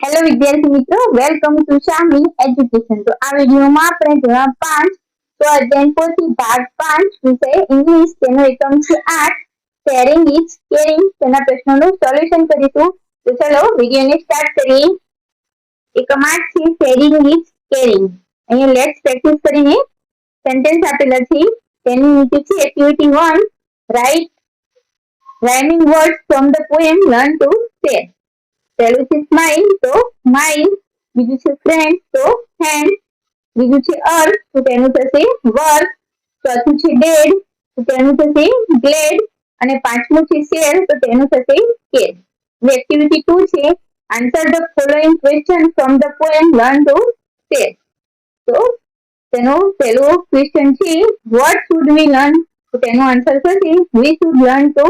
Hello વિદ્યાર્થી મિત્રો, welcome to Shami education. તો આ વિડીયોમાં આપણે ધોરણ 5 તો અધ્યાય પોથી ભાગ 5 વિષય ઇંગ્લિશ તેનો એકમ છે 8 શેરિંગ ઇઝ કેરિંગ તેના પ્રશ્નોનું સોલ્યુશન કરીશું. તો ચલો વિડીયોને સ્ટાર્ટ કરીએ. એકમ 8 છે શેરિંગ ઇઝ કેરિંગ. અહીંયા લેટ્સ પ્રેક્ટિસ કરીને સેન્ટેન્સ આપેલા છે. તેની નીચે છે activity 1 write rhyming words from the poem learn to share. પહેલું છે સ્માઇલ તો માઇલ, બીજું છે ફ્રેન્ડ તો હેન્ડ, બીજું છે અર્થ તો તેનું થશે વર્ક, ચોથું છે ડેડ તો તેનું થશે ગ્લેડ અને પાંચમું છે શેર તો તેનું થશે કેર. એક્ટિવિટી 2 છે answer the following question from the poem learn to share. તો તેનો પહેલો ક્વેશ્ચન છે વોટ શુડ વી લર્ન તો તેનો આન્સર થશે we should learn to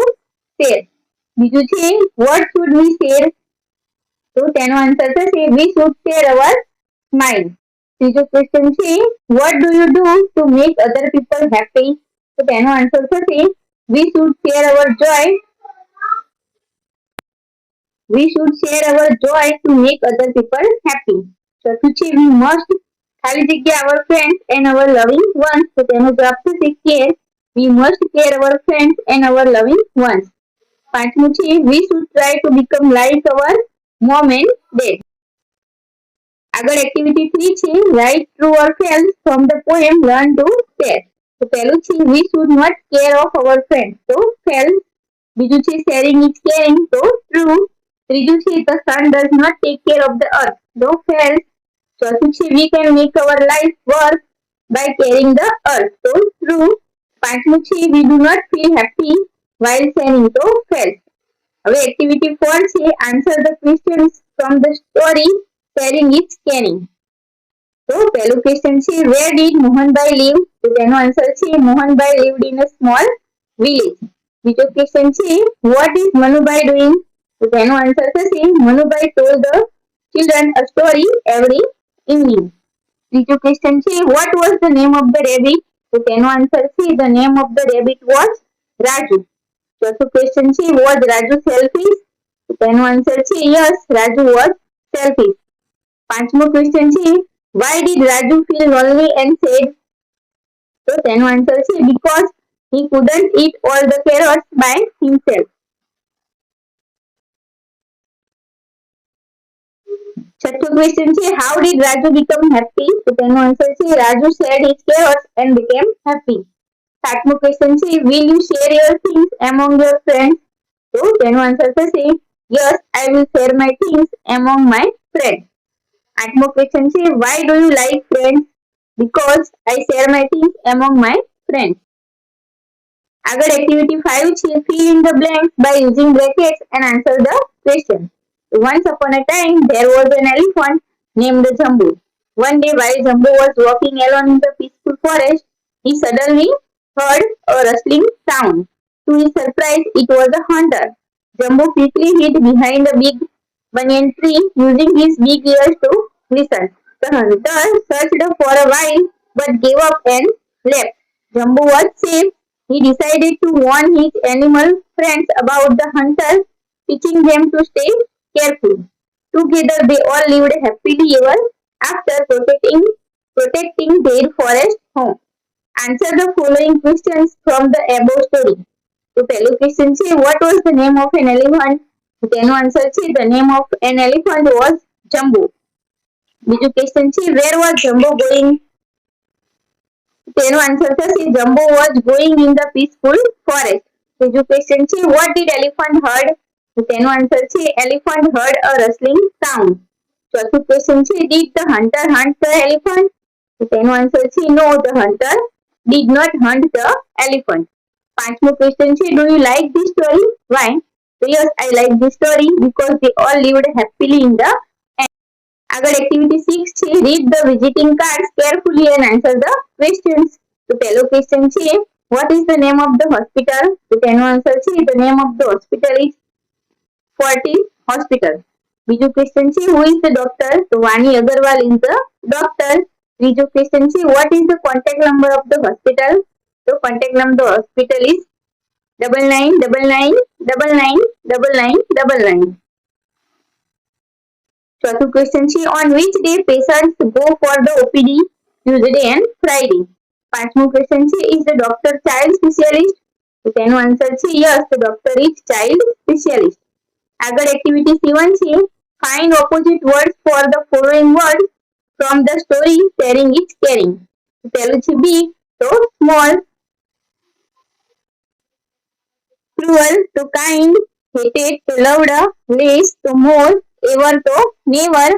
share. બીજું છે વોટ શુડ વી શેર તો તેનો આન્સર થશે we should share our smile. ત્રીજો ક્વેશ્ચન છે what do you do to make other people happy તો તેનો આન્સર થશે we should share our joy to make other people happy. ચોથું છે વી મસ્ટ ખાલી જગ્યા અવર friends and our loving once તો તેનો જવાબ થશે care. We must care our friends and our loving ones. પાંચમું છે we should try to become like our mom and dad. આગળ એક્ટિવિટી 3 છે write true or false from the poem learn to share. તો પહેલું છે we should not care of our friend તો false, બીજું છે શેરિંગ ઇઝ કેરિંગ તો true, ત્રીજું છે the sun does not take care of the earth તો ફેલ્સ, ચોથું છે we can make our life work by caring the earth તો ટ્રુ, પાંચમું છે we do not feel happy while sharing તો ફેલ્સ. હવે એક્ટિવિટી 4 છે answer the questions from the story sharing is caring. તો પહેલું ક્વેશ્ચન છે વેર ડીડ મોહનભાઈ લીવ તો તેનો આન્સર છે Mohanbhai lived in a small village. બીજો ક્વેશ્ચન છે વોટ ઇઝ મનુભાઈ ડુઈંગ તો તેનો આન્સર થશે Manubhai told the children a story every evening. ત્રીજો ક્વેશ્ચન છે what was the name of the rabbit તો તેનો આન્સર છે the name of the rabbit was Raju. ચોથો ક્વેશ્ચન છે વોઝ રાજુ સેલ્ફિશ તો તેનો આન્સર છે યસ રાજુ વોઝ સેલ્ફિશ. પાંચમો ક્વેશ્ચન છે why did Raju feel lonely and said તો તેનો આન્સર છે because he couldn't eat all the carrots by himself. છઠ્ઠો ક્વેશ્ચન છે how did Raju become happy તો તેનો આન્સર છે Raju shared his carrots and became happy. સાતમો ક્વેશ્ચન છે will you share your things among your friends તો તેનો answer થશે yes I will share my things among my friends. આઠમો question છે why do you like friends because I share my things among my friends. આગળ activity 5 છે fill in the blanks by using brackets and answer the question. Once upon a time there was an elephant named Jambu. One day while Jambu was walking alone in the peaceful forest, he suddenly heard a rustling sound. To his surprise, it was a hunter. Jambu quickly hid behind a big banyan tree using his big ears to listen. The hunter searched for a while but gave up and left. Jambu was safe. He decided to warn his animal friends about the hunter, teaching them to stay careful. Together they all lived happily ever after protecting their forest home. Answer the following questions from the above story. તો પહેલું question છે what was the name of an elephant તો તેનો answer છે the name of an elephant was Jambu. બીજું question છે where was Jambu going તેનો answer થશે Jambu was going in the peaceful forest. ત્રીજું ક્વેશ્ચન છે what did elephant heard તો તેનો આન્સર છે elephant heard a rustling sound. ચોથું ક્વેશ્ચન છે did the hunter hunt the elephant તો તેનો આન્સર છે no the hunter did not hunt the elephant. પાંચમો ક્વેશ્ચન છે do you like this story why so yes I like this story because they all lived happily in the end. આગળ activity 6 છે read the visiting cards carefully and answer the questions. તો પહેલો question છે what is the name of the hospital તો તેનો answer છે the name of the hospital is Fortis Hospital. બીજો question છે who is the doctor તો વાણી અગરવાલ is the doctor. ત્રીજો ક્વેશ્ચન છે what is the contact number of the hospital તો contact number of the hospital is 9999999999. ચોથું question છે on which day patients go for the OPD Tuesday and Friday. પાંચમું question છે is the doctor child specialist. તો તેનો answer છે yes, the doctor is child specialist. આગળ activity C1 છે find opposite words for the following word from the story sharing is caring. પહેલું છે big તો સ્મોલ, cruel તો kind, hated તો loved, less તો more, ever તો never,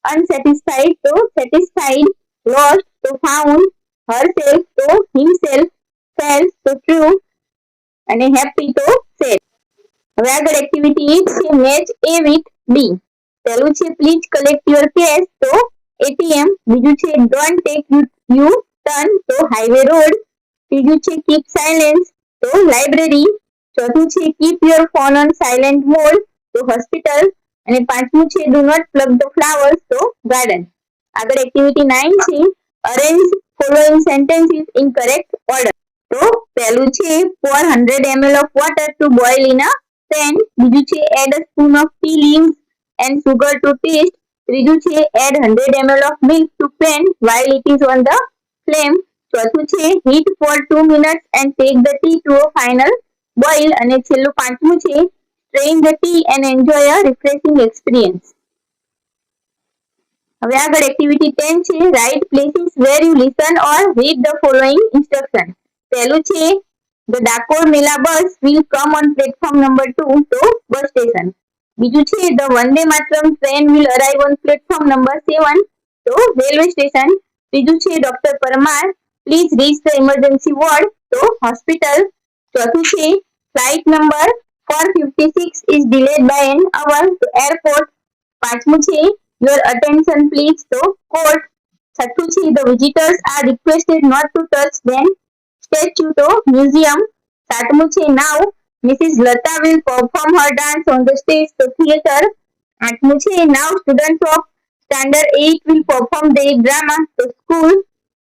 unsatisfied તો satisfied, lost તો found, herself તો himself, false તો true અને happy તો sad. હવે આગળ એક્ટિવિટી 8 છે મેચ A with B. પહેલું છે પ્લીઝ કલેક્ટ યોર કેશ તો ATM, બીજું છે ડોન્ટ ટેક યુ ટર્ન તો હાઈવે રોડ, ત્રીજું છે કીપ સાયલેન્સ તો લાઇબ્રેરી, ચોથું છે keep your phone on silent mode તો હોસ્પિટલ અને પાંચમું છે do not pluck the flowers તો ગાર્ડન. આગળ એક્ટિવિટી 9 છે arrange following sentences in correct order. તો પહેલું છે pour 100 ml of water to boil in a pan, બીજું છે add a spoon of tea leaves and sugar to taste, ત્રીજું છે add 100 ml of milk to pan while it is on the flame, ચોથું છે heat for 2 minutes and take the tea to a final boil અને છેલ્લું પાંચમું છે strain the tea and enjoy a refreshing experience. હવે આગળ activity 10 છે write places where you listen or read the following instruction. પહેલું છે the Dakor mela bus will come on platform number 2 તો બસ સ્ટેશન, બીજું છે the Vande Mataram train will arrive on platform number 7 તો railway station, ત્રીજું છે doctor Parmar please reach the emergency ward તો hospital, ચોથું છે flight number 456 is delayed by an hour તો એરપોર્ટ, પાંચમું છે યોર અટેન્શન પ્લીઝ તો કોર્ટ, છઠ્ઠું છે the visitors are requested not to touch them statue તો મ્યુઝિયમ, સાતમું છે now Mrs Lata will perform her dance on the stage તો થિયેટર, આઠમું છે now student of standard 8 will perform the drama તો સ્કૂલ,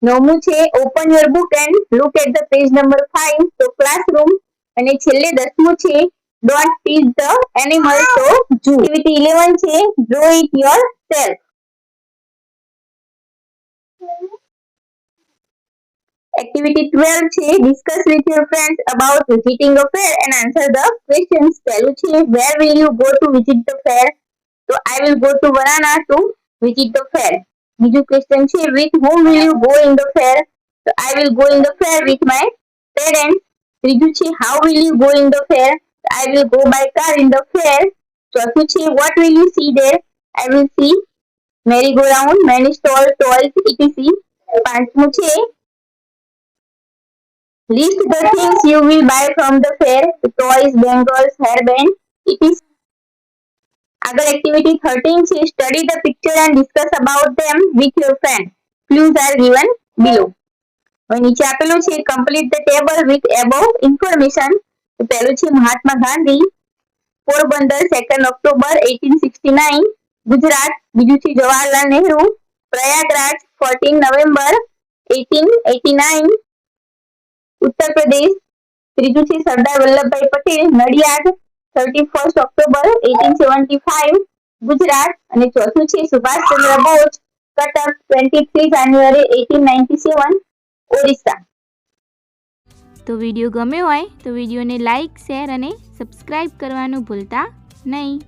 નવમું છે open your book and look at the page number 5 તો ક્લાસરૂમ અને છેલ્લે 10મું છે ડોન્ટ ફીડ ધ એનિમલ તો ઝૂ. એક્ટિવિટી 11 છે draw it yourself. Activity 12 છે discuss with your friends about visiting a fair and answer the questions. પહેલું છે where will you go to visit the fair તો I will go to Varana to visit the fair. બીજું question છે with whom will you go in the fair તો I will go in the fair with my parents. ત્રીજું છે how will you go in the fair I will go by car in the fair. ચોથું છે what will you see there I will see merry go round, many stall, toys etc. પાંચમું છે list the things you will buy from the fair toys, bangles, hairband etc. આગળ activity 13 છે study the picture and discuss about them with your friend. Clues are given below. હવે નીચે આપેલું છે complete the table with above information. તો પહેલું છે Mahatma Gandhi Porbandar 2 October 1869 Gujarat, બીજું છે જવાહરલાલ નહેરુ પ્રયાગરાજ 14 નવેમ્બર 1889 ઉત્તર પ્રદેશ, ત્રીજું છે સરદાર વલ્લભભાઈ પટેલ નડિયાદ 31 ઓક્ટોબર 1875 ગુજરાત અને ચોથું છે સુભાષચંદ્ર બોઝ કટક 23 જાન્યુઆરી 1897 ઓડિશા. તો વિડીયો ગમ્યો હોય તો વિડીયોને લાઇક, શેર અને સબસ્ક્રાઇબ કરવાનું ભૂલતા નહીં.